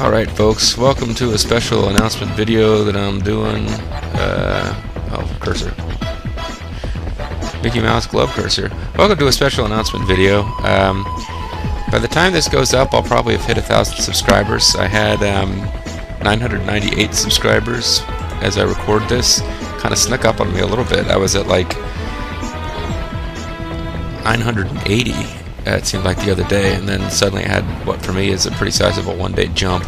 Alright folks, welcome to a special announcement video that I'm doing. Cursor. Mickey Mouse glove cursor. Welcome to a special announcement video. By the time this goes up, I'll probably have hit 1,000 subscribers. I had 998 subscribers as I record this. Kind of snuck up on me a little bit. I was at like 980. It seemed like the other day, and then suddenly I had what for me is a pretty sizable one-day jump.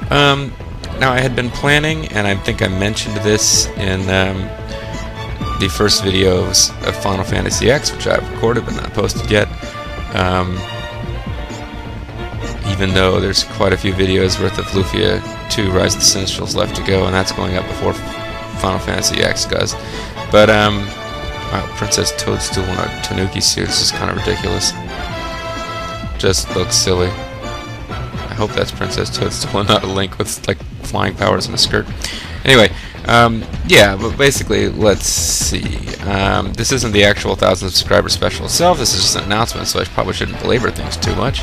Now I had been planning, and I think I mentioned this in the first videos of Final Fantasy X, which I've recorded but not posted yet. Even though there's quite a few videos worth of Lufia 2 Rise of the Sinistral left to go, and that's going up before Final Fantasy X does. But wow, Princess Toadstool in a Tanuki suit. This is kind of ridiculous. Just looks silly. I hope that's Princess Toadstool and not a Link with like flying powers and a skirt. Anyway, yeah, but basically, let's see. This isn't the actual 1,000 subscriber special itself. This is just an announcement, so I probably shouldn't belabor things too much.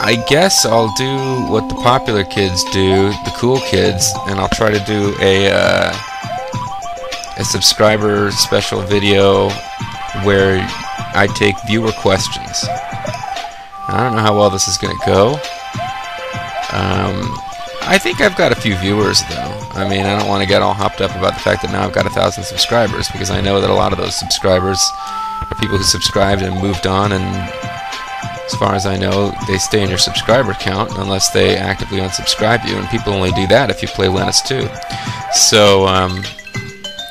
I guess I'll do what the popular kids do, the cool kids, and I'll try to do a subscriber special video where I take viewer questions. I don't know how well this is going to go. I think I've got a few viewers, though. I mean, I don't want to get all hopped up about the fact that now I've got 1,000 subscribers, because I know that a lot of those subscribers are people who subscribed and moved on, and as far as I know, they stay in your subscriber count unless they actively unsubscribe you, and people only do that if you play Linus 2. So,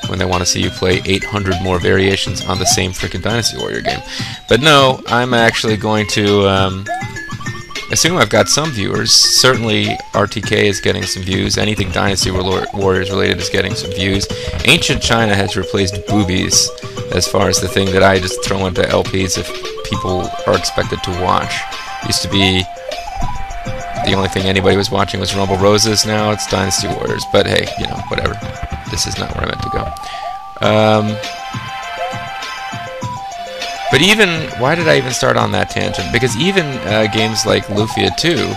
when they want to see you play 800 more variations on the same freaking Dynasty Warrior game. But no, I'm actually going to assume I've got some viewers. Certainly RTK is getting some views. Anything Dynasty Warriors related is getting some views. Ancient China has replaced boobies as far as the thing that I just throw into LPs if people are expected to watch. Used to be the only thing anybody was watching was Rumble Roses. Now it's Dynasty Warriors. But hey, you know, whatever. This is not where I meant to go. But even, why did I even start on that tangent? Because even games like Lufia 2,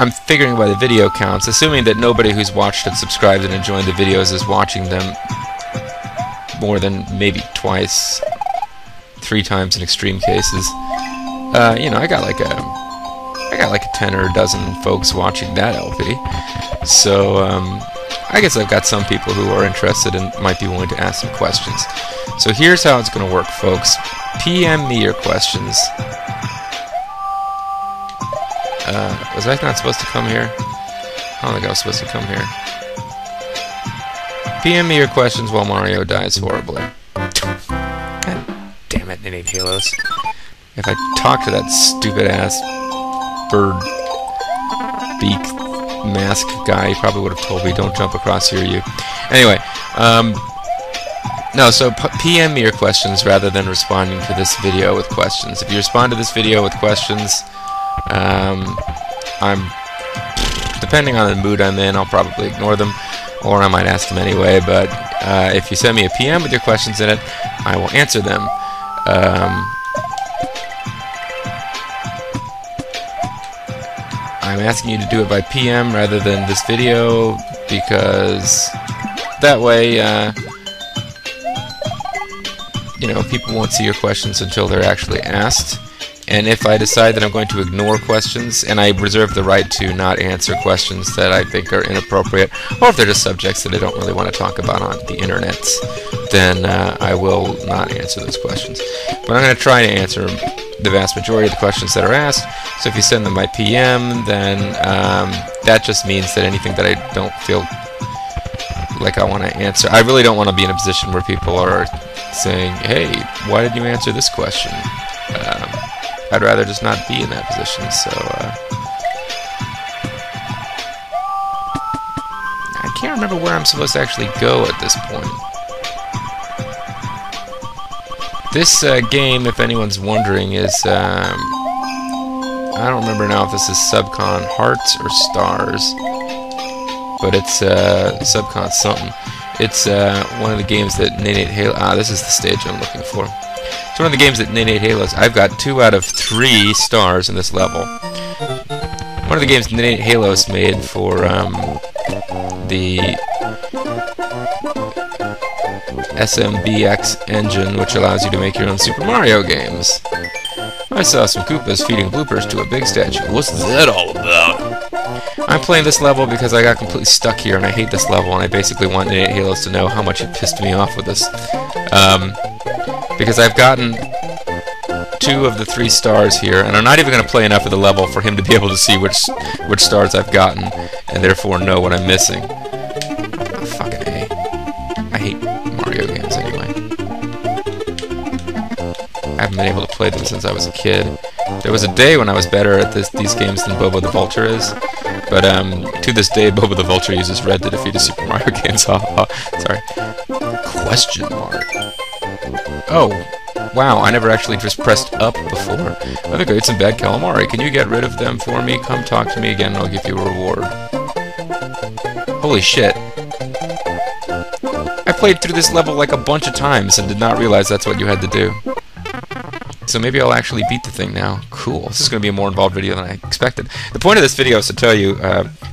I'm figuring by the video counts, assuming that nobody who's watched and subscribed and enjoyed the videos is watching them more than maybe twice, 3 times in extreme cases. You know, I got like a 10 or a dozen folks watching that LP. So I guess I've got some people who are interested and might be willing to ask some questions. So here's how it's going to work, folks. PM me your questions. Was I not supposed to come here? I don't think I was supposed to come here. PM me your questions while Mario dies horribly. God damn it, innate Halos. If I talk to that stupid ass bird beak mask guy, he probably would have told me, don't jump across here, you. Anyway, no, so PM me your questions rather than responding to this video with questions. If you respond to this video with questions, depending on the mood I'm in, I'll probably ignore them, or I might ask them anyway, but if you send me a PM with your questions in it, I will answer them. I'm asking you to do it by PM rather than this video, because that way, you know, people won't see your questions until they're actually asked. And if I decide that I'm going to ignore questions, and I reserve the right to not answer questions that I think are inappropriate, or if they're just subjects that I don't really want to talk about on the internet, then I will not answer those questions. But I'm going to try to answer the vast majority of the questions that are asked. So if you send them by PM, then that just means that anything that I don't feel like I want to answer, I really don't want to be in a position where people are saying, hey, why did you answer this question? I'd rather just not be in that position, so I can't remember where I'm supposed to actually go at this point. This game, if anyone's wondering, is I don't remember now if this is Subcon Hearts or Stars, but it's Subcon something. It's one of the games that Nate Halo. This is the stage I'm looking for. It's one of the games that Nate Halos. I've got 2 out of 3 stars in this level. One of the games Nate Halos made for the SMBX engine, which allows you to make your own Super Mario games. I saw some Koopas feeding bloopers to a big statue. What's that all about? I'm playing this level because I got completely stuck here, and I hate this level, and I basically want Nate Halos to know how much it pissed me off with this. Because I've gotten 2 of the 3 stars here, and I'm not even going to play enough of the level for him to be able to see which stars I've gotten, and therefore know what I'm missing. Fucking A. I hate Mario games anyway. I haven't been able to play them since I was a kid. There was a day when I was better at these games than Bobo the Vulture is, but to this day, Bobo the Vulture uses red to defeat his Super Mario games. Sorry. Question mark. Oh, wow, I never actually just pressed up before. I think I ate some bad calamari. Can you get rid of them for me? Come talk to me again and I'll give you a reward. Holy shit. I played through this level like a bunch of times and did not realize that's what you had to do. So maybe I'll actually beat the thing now. Cool. This is going to be a more involved video than I expected. The point of this video is to tell you,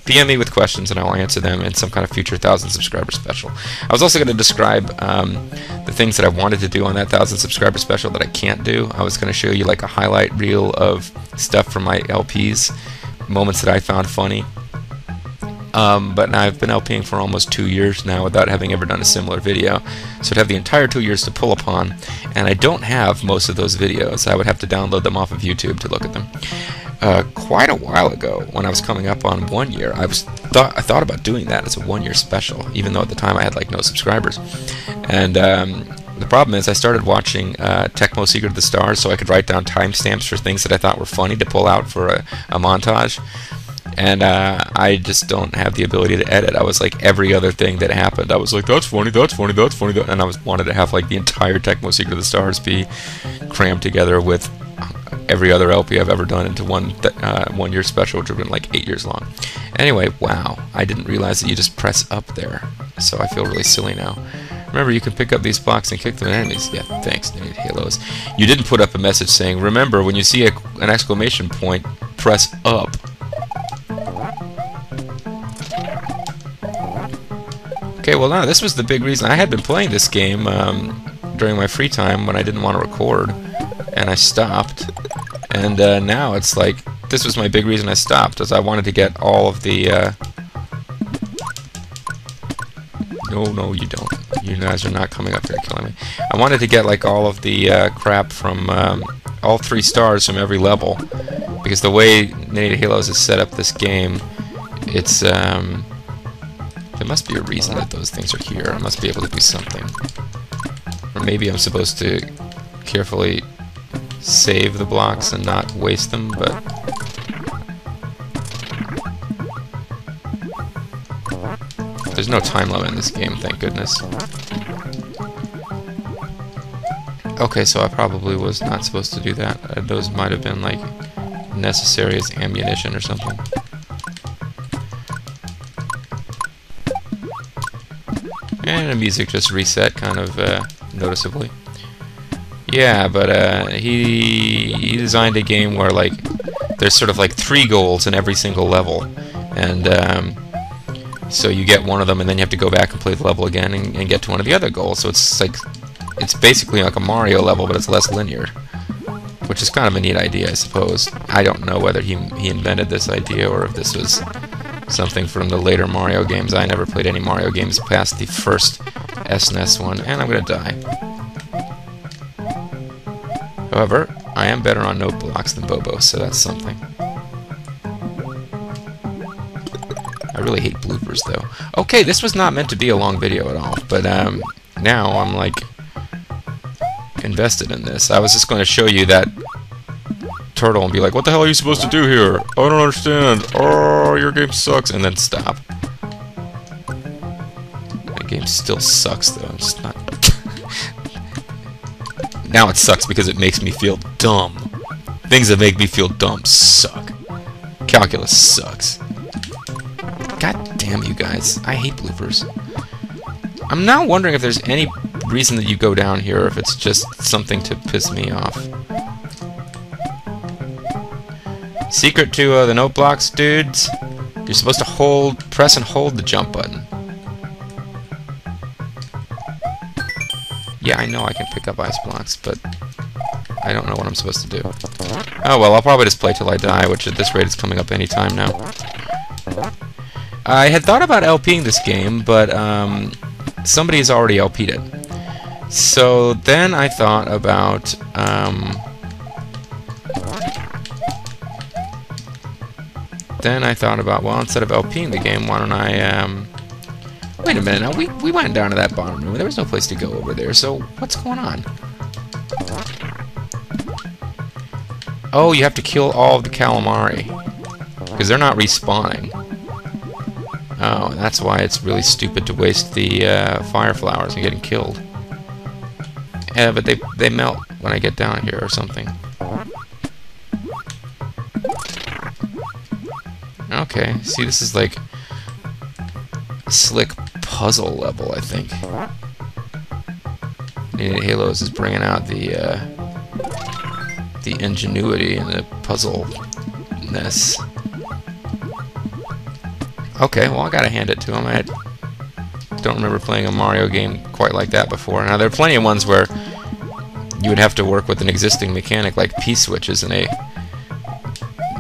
PM me with questions and I'll answer them in some kind of future 1,000 subscriber special. I was also going to describe the things that I wanted to do on that 1,000 subscriber special that I can't do. I was going to show you like a highlight reel of stuff from my LPs, moments that I found funny. But now I've been LPing for almost 2 years now without having ever done a similar video. So I'd have the entire 2 years to pull upon, and I don't have most of those videos. I would have to download them off of YouTube to look at them. Quite a while ago, when I was coming up on 1 year, I thought about doing that as a 1 year special, even though at the time I had like no subscribers. And the problem is I started watching Tecmo Secret of the Stars so I could write down timestamps for things that I thought were funny to pull out for a montage. And I just don't have the ability to edit. I was like, every other thing that happened, I was like, that's funny, that's funny, that's funny, and I wanted to have like the entire Tecmo Secret of the Stars be crammed together with every other LP I've ever done into one 1 year special, which would have been like 8 years long. Anyway, wow, I didn't realize that you just press up there, so I feel really silly now. Remember, you can pick up these blocks and kick them at enemies. Yeah, thanks, Nate Halos. You didn't put up a message saying, remember, when you see an exclamation point, press up. Okay, well, no, this was the big reason. I had been playing this game during my free time when I didn't want to record, and I stopped. And now it's like, this was my big reason I stopped, is I wanted to get all of the... No, you don't. You guys are not coming up here killing me. I wanted to get like all of the crap from all 3 stars from every level, because the way Nate Halos has set up this game, it's... there must be a reason that those things are here. I must be able to do something. Or maybe I'm supposed to carefully save the blocks and not waste them, but... There's no time limit in this game, thank goodness. Okay, so I probably was not supposed to do that. Those might have been, like, necessary as ammunition or something. And the music just reset kind of noticeably. Yeah, but he designed a game where like there's sort of like 3 goals in every single level, and so you get one of them and then you have to go back and play the level again and get to one of the other goals. So it's like, it's basically like a Mario level, but it's less linear, which is kind of a neat idea, I suppose. I don't know whether he invented this idea or if this was something from the later Mario games. I never played any Mario games past the first SNES one, and I'm gonna die. However, I am better on note blocks than Bobo, so that's something. I really hate bloopers, though. Okay, this was not meant to be a long video at all, but now I'm like invested in this. I was just going to show you that turtle and be like, what the hell are you supposed to do here? I don't understand. Oh, your game sucks, and then stop. My game still sucks, though. I'm just not... Now it sucks because it makes me feel dumb. Things that make me feel dumb suck. Calculus sucks. God damn you guys. I hate bloopers. I'm now wondering if there's any reason that you go down here, or if it's just something to piss me off. Secret to the note blocks, dudes. You're supposed to press and hold the jump button. Yeah, I know I can pick up ice blocks, but I don't know what I'm supposed to do. Oh well, I'll probably just play till I die, which at this rate is coming up any time now. I had thought about LPing this game, but somebody has already LP'd it. So then I thought about well, instead of LPing the game, why don't I wait a minute, now we went down to that bottom room. There was no place to go over there, so what's going on? Oh, you have to kill all of the calamari, because they're not respawning. Oh, that's why it's really stupid to waste the fire flowers and getting killed. Yeah, but they melt when I get down here or something. Okay, see, this is like a slick puzzle level, I think. Halos is bringing out the ingenuity and the puzzle-ness. Okay, well, I gotta hand it to him. I don't remember playing a Mario game quite like that before. Now, there are plenty of ones where you would have to work with an existing mechanic like P-switches in a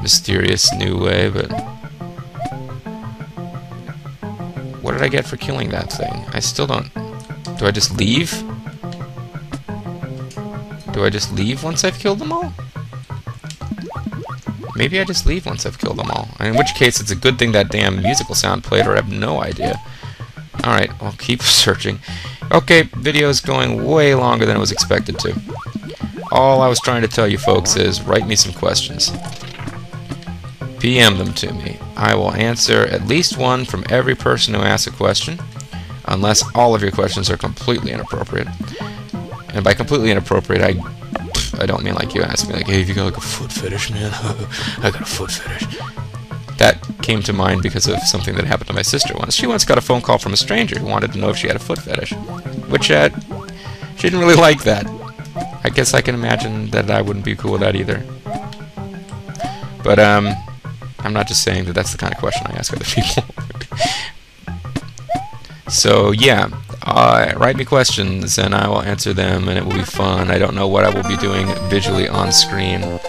mysterious new way, but what did I get for killing that thing? I still don't... Do I just leave? Do I just leave once I've killed them all? Maybe I just leave once I've killed them all. In which case, it's a good thing that damn musical sound played, or I have no idea. Alright, I'll keep searching. Okay, video's going way longer than it was expected to. All I was trying to tell you folks is, write me some questions. PM them to me. I will answer at least one from every person who asks a question, unless all of your questions are completely inappropriate. And by completely inappropriate, I don't mean like you asked me, like, hey, have you got like a foot fetish, man? I got a foot fetish. That came to mind because of something that happened to my sister once. She once got a phone call from a stranger who wanted to know if she had a foot fetish, which she didn't really like that. I guess I can imagine that I wouldn't be cool with that either. But I'm not just saying that that's the kind of question I ask other people. So yeah, write me questions and I will answer them, and it will be fun. I don't know what I will be doing visually on screen.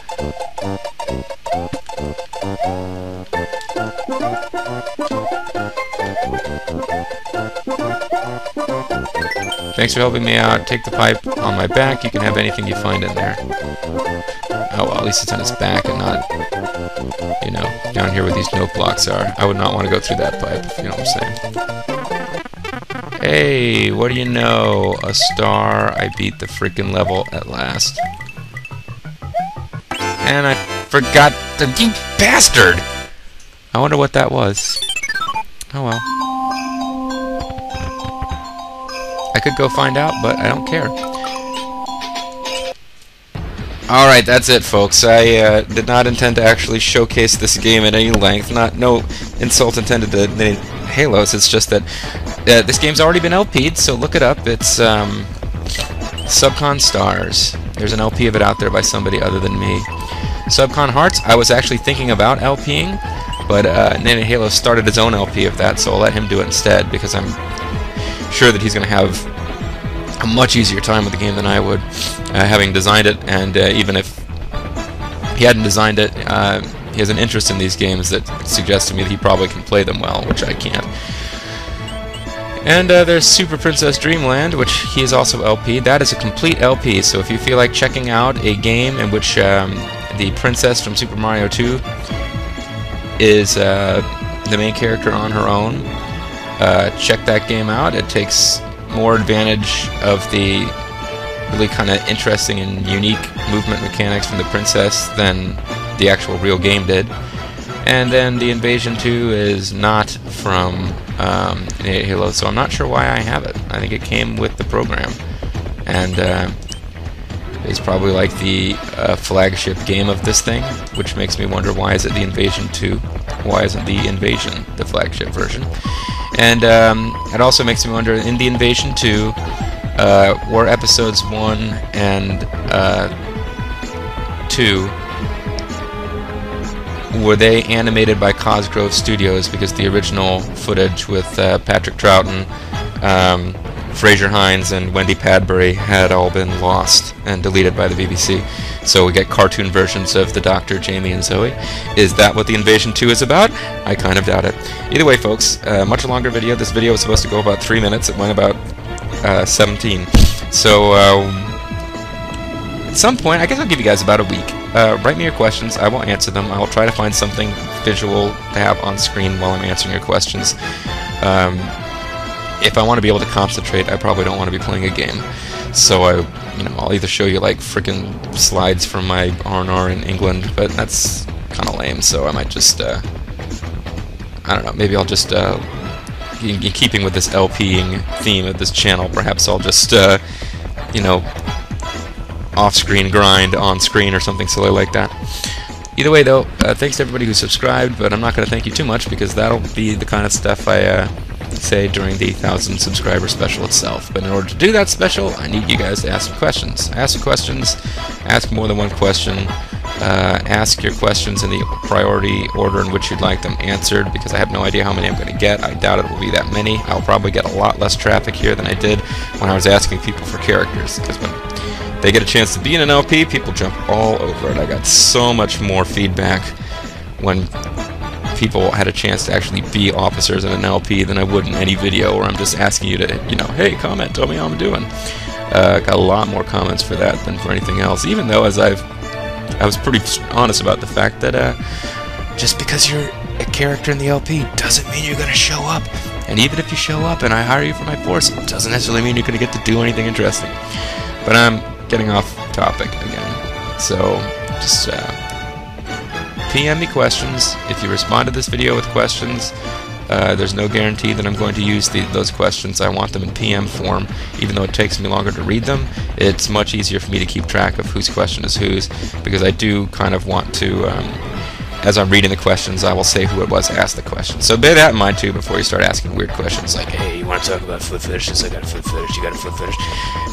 Thanks for helping me out. Take the pipe on my back. You can have anything you find in there. Oh, well, at least it's on its back and not, you know, down here where these note blocks are. I would not want to go through that pipe, if you know what I'm saying. Hey, what do you know? A star. I beat the freaking level at last. And I forgot the... You bastard! I wonder what that was. Oh well. I could go find out, but I don't care. Alright, that's it, folks. I did not intend to actually showcase this game at any length. No insult intended to Halos. It's just that this game's already been LP'd, so look it up. It's Subcon Stars. There's an LP of it out there by somebody other than me. Subcon Hearts, I was actually thinking about LPing, but then Halo started his own LP of that, so I'll let him do it instead, because I'm sure that he's going to have a much easier time with the game than I would, having designed it, and even if he hadn't designed it, he has an interest in these games that suggests to me that he probably can play them well, which I can't. And there's Super Princess Dreamland, which he is also LP'd. That is a complete LP, so if you feel like checking out a game in which the princess from Super Mario 2 is the main character on her own, check that game out. It takes more advantage of the really kind of interesting and unique movement mechanics from the princess than the actual real game did. And then the Invasion 2 is not from Halo, so I'm not sure why I have it. I think it came with the program, and it's probably like the flagship game of this thing, which makes me wonder, why is it the Invasion 2? Why isn't the Invasion the flagship version? And it also makes me wonder, in the Invasion 2, were episodes 1 and 2, were they animated by Cosgrove Studios, because the original footage with Patrick Troughton, Fraser Hines, and Wendy Padbury had all been lost and deleted by the BBC. So we get cartoon versions of the Doctor, Jamie, and Zoe. Is that what the Invasion 2 is about? I kind of doubt it. Either way, folks, much longer video. This video was supposed to go about 3 minutes. It went about 17. So at some point, I guess I'll give you guys about a week. Write me your questions. I will answer them. I will try to find something visual to have on screen while I'm answering your questions. If I want to be able to concentrate, I probably don't want to be playing a game. So I'll either show you like freaking slides from my R&R in England, but that's kind of lame. So I might just, I don't know. Maybe I'll just, in keeping with this LPing theme of this channel, perhaps I'll just, off-screen grind on-screen or something silly like that. Either way, though, thanks to everybody who subscribed, but I'm not going to thank you too much because that'll be the kind of stuff I say during the 1,000 subscriber special itself. But in order to do that special, I need you guys to ask some questions. Ask some questions, ask more than one question, ask your questions in the priority order in which you'd like them answered, because I have no idea how many I'm going to get. I doubt it will be that many. I'll probably get a lot less traffic here than I did when I was asking people for characters, because when they get a chance to be in an LP, people jump all over it. I got so much more feedback when people had a chance to actually be officers in an LP than I would in any video where I'm just asking you to, hey, comment, tell me how I'm doing. Got a lot more comments for that than for anything else, even though I was pretty honest about the fact that just because you're a character in the LP doesn't mean you're going to show up. And even if you show up and I hire you for my force, it doesn't necessarily mean you're going to get to do anything interesting. But I'm getting off topic again. So just PM me questions. If you respond to this video with questions, there's no guarantee that I'm going to use those questions. I want them in PM form. Even though it takes me longer to read them, it's much easier for me to keep track of whose question is whose, because I do kind of want to, as I'm reading the questions, I will say who it was that asked the question. So bear that in mind too before you start asking weird questions like, hey, you want to talk about foot fetishes? I got a foot fetish, you got a foot fetish.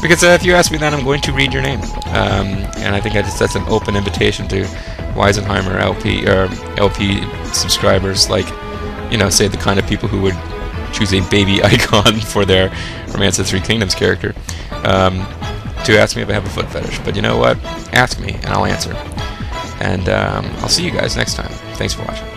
Because if you ask me that, I'm going to read your name. And I think that's an open invitation to Weisenheimer LP subscribers, like, say the kind of people who would choose a baby icon for their Romance of the Three Kingdoms character, to ask me if I have a foot fetish. But you know what? Ask me and I'll answer. And I'll see you guys next time. Thanks for watching.